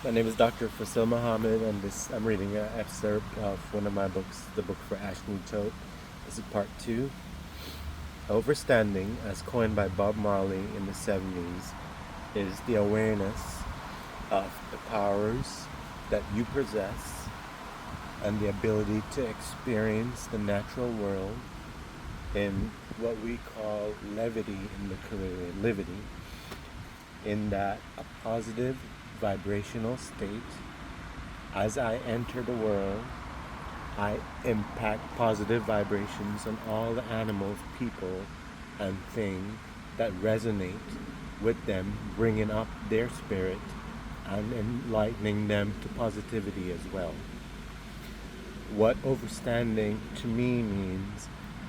My name is Dr. Fasil Mohomed, and I'm reading an excerpt of one of my books, the book for Ashmead Choate. This is part two. Overstanding, as coined by Bob Marley in the 70s, is the awareness of the powers that you possess and the ability to experience the natural world in what we call levity in the Caribbean, livity, in that a positive vibrational state. As I enter the world, I impact positive vibrations on all the animals, people, and things that resonate with them, bringing up their spirit and enlightening them to positivity as well. What overstanding to me means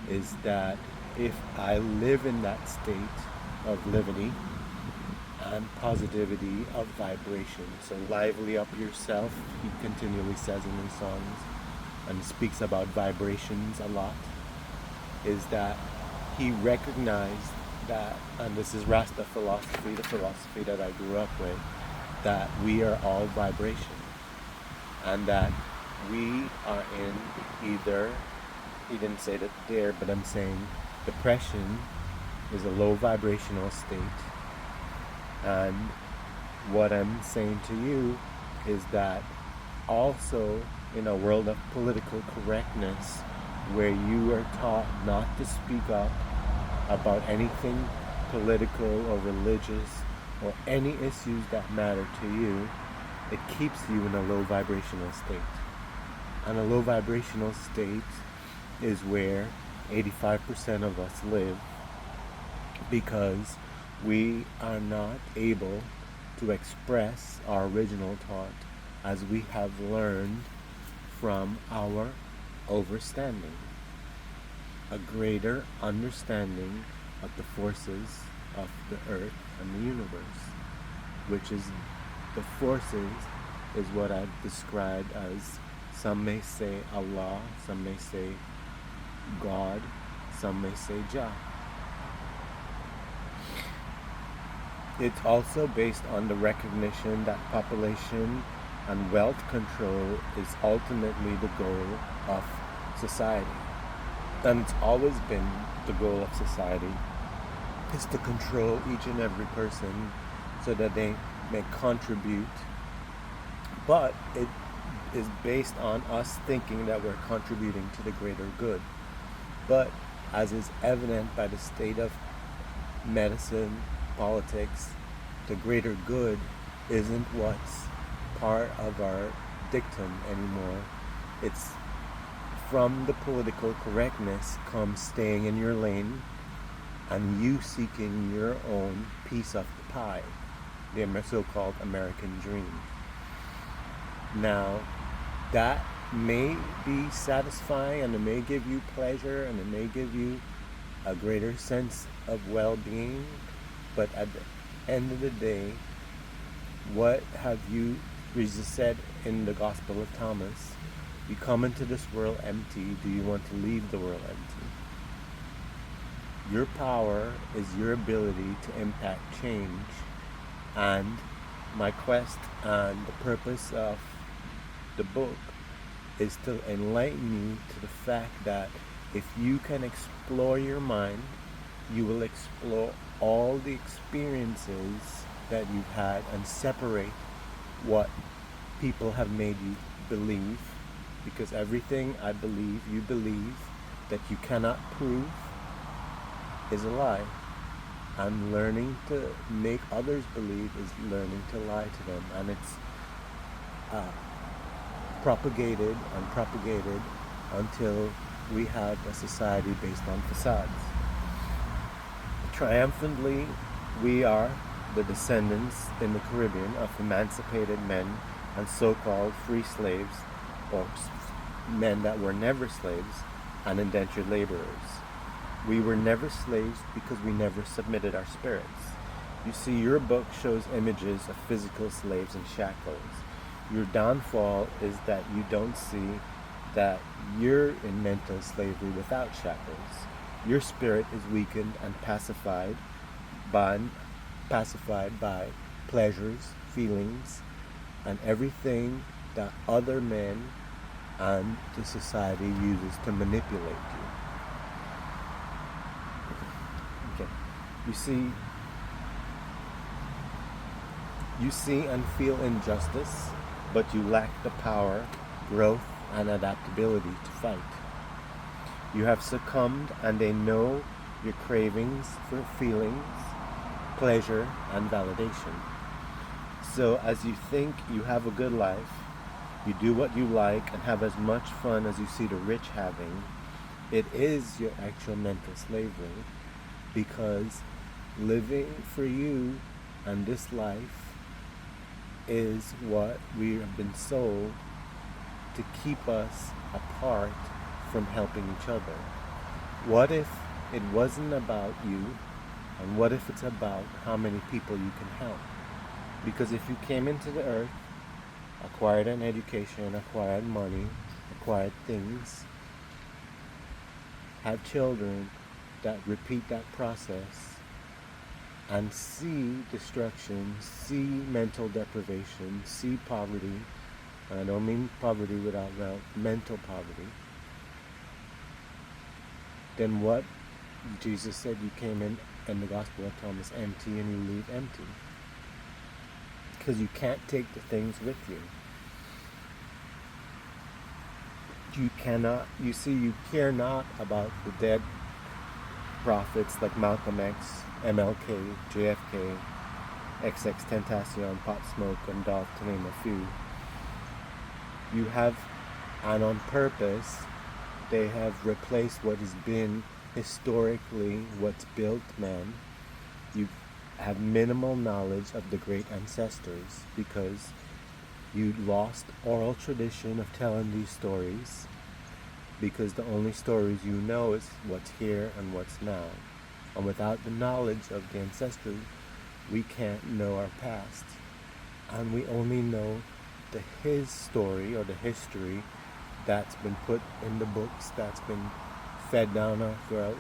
is that if I live in that state of levity and positivity of vibration, so lively up yourself, he continually says in his songs, and speaks about vibrations a lot, is that he recognized that, and this is Rasta philosophy, the philosophy that I grew up with, that we are all vibration, and that we are in either, he didn't say that there, but I'm saying depression is a low vibrational state, and what I'm saying to you is that also in a world of political correctness where you are taught not to speak up about anything political or religious or any issues that matter to you, it keeps you in a low vibrational state. And a low vibrational state is where 85% of us live, because we are not able to express our original thought as we have learned from our overstanding, a greater understanding of the forces of the earth and the universe, which is the forces is what I've described as, some may say Allah, some may say God, some may say Jah. It's also based on the recognition that population and wealth control is ultimately the goal of society. And it's always been the goal of society, is to control each and every person so that they may contribute. But it is based on us thinking that we're contributing to the greater good. But as is evident by the state of medicine, politics, the greater good isn't what's part of our dictum anymore. It's from the political correctness comes staying in your lane and you seeking your own piece of the pie, the so-called American dream. Now, that may be satisfying and it may give you pleasure and it may give you a greater sense of well-being, but at the end of the day, what have you, Jesus said in the Gospel of Thomas, you come into this world empty, do you want to leave the world empty? Your power is your ability to impact change, and my quest and the purpose of the book is to enlighten you to the fact that if you can explore your mind, you will explore all the experiences that you've had and separate what people have made you believe, because everything I believe, you believe, that you cannot prove is a lie. And learning to make others believe is learning to lie to them, and it's propagated and propagated until we have a society based on facades. Triumphantly, we are the descendants in the Caribbean of emancipated men and so-called free slaves, or men that were never slaves, and indentured laborers. We were never slaves because we never submitted our spirits. You see, your book shows images of physical slaves in shackles. Your downfall is that you don't see that you're in mental slavery without shackles. Your spirit is weakened and pacified by pleasures, feelings, and everything that other men and the society uses to manipulate you. Okay. You see and feel injustice, but you lack the power, growth, and adaptability to fight. You have succumbed, and they know your cravings for feelings, pleasure, and validation. So as you think you have a good life, you do what you like and have as much fun as you see the rich having, it is your actual mental slavery, because living for you and this life is what we have been sold to keep us apart from helping each other. What if it wasn't about you, and what if it's about how many people you can help? Because if you came into the earth, acquired an education, acquired money, acquired things, have children that repeat that process, and see destruction, see mental deprivation, see poverty, and I don't mean poverty without wealth, mental poverty, then what? Jesus said you came in the Gospel of Thomas empty and you leave empty. Because you can't take the things with you. You cannot, you see, you care not about the dead prophets like Malcolm X, MLK, JFK, XX Tentacion, Pop Smoke, and Dolph, to name a few. You have, and on purpose, they have replaced what has been historically what's built man. You have minimal knowledge of the great ancestors because you lost oral tradition of telling these stories, because the only stories you know is what's here and what's now. And without the knowledge of the ancestors, we can't know our past. And we only know his story or the history that's been put in the books, that's been fed down our throat,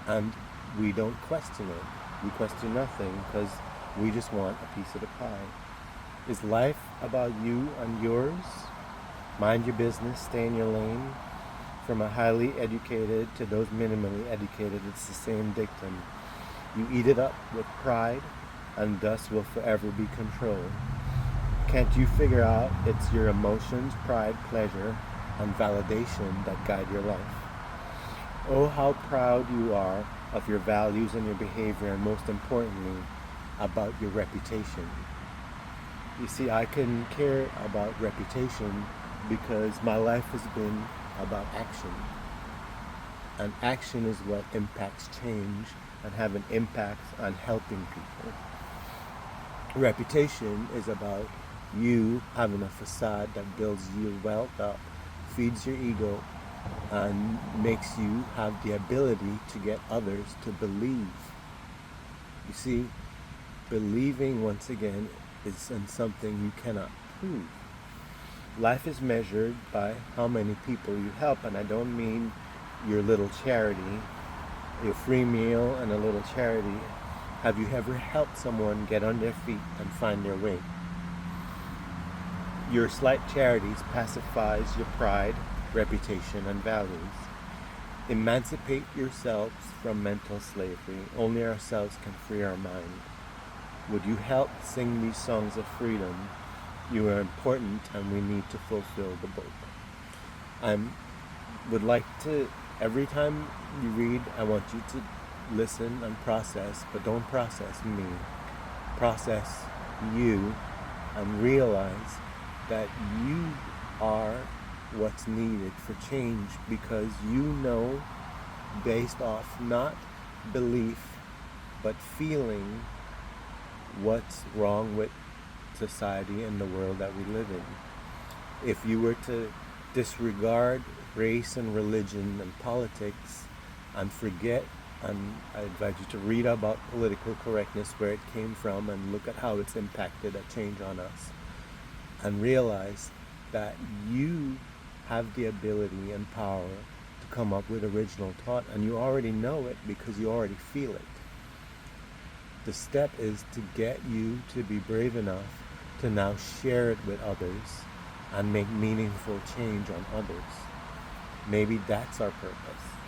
and we don't question it. We question nothing because we just want a piece of the pie. Is life about you and yours? Mind your business, stay in your lane. From a highly educated to those minimally educated, it's the same dictum. You eat it up with pride, and thus will forever be controlled. Can't you figure out it's your emotions, pride, pleasure, and validation that guide your life? Oh, how proud you are of your values and your behavior, and most importantly, about your reputation. You see, I can care about reputation because my life has been about action. And action is what impacts change and have an impact on helping people. Reputation is about you having a facade that builds your wealth up, feeds your ego, and makes you have the ability to get others to believe. You see, believing, once again, is in something you cannot prove. Life is measured by how many people you help, and I don't mean your little charity, your free meal and a little charity. Have you ever helped someone get on their feet and find their way? Your slight charities pacifies your pride, reputation, and values. Emancipate yourselves from mental slavery. Only ourselves can free our mind. Would you help sing these songs of freedom? You are important, and we need to fulfill the book. I would like to, every time you read, I want you to listen and process, but don't process me. Process you and realize that you are what's needed for change, because you know, based off not belief but feeling, what's wrong with society and the world that we live in. If you were to disregard race and religion and politics and forget, and I invite you to read about political correctness, where it came from, and look at how it's impacted a change on us, and realize that you have the ability and power to come up with original thought, and you already know it because you already feel it. The step is to get you to be brave enough to now share it with others and make meaningful change on others. Maybe that's our purpose.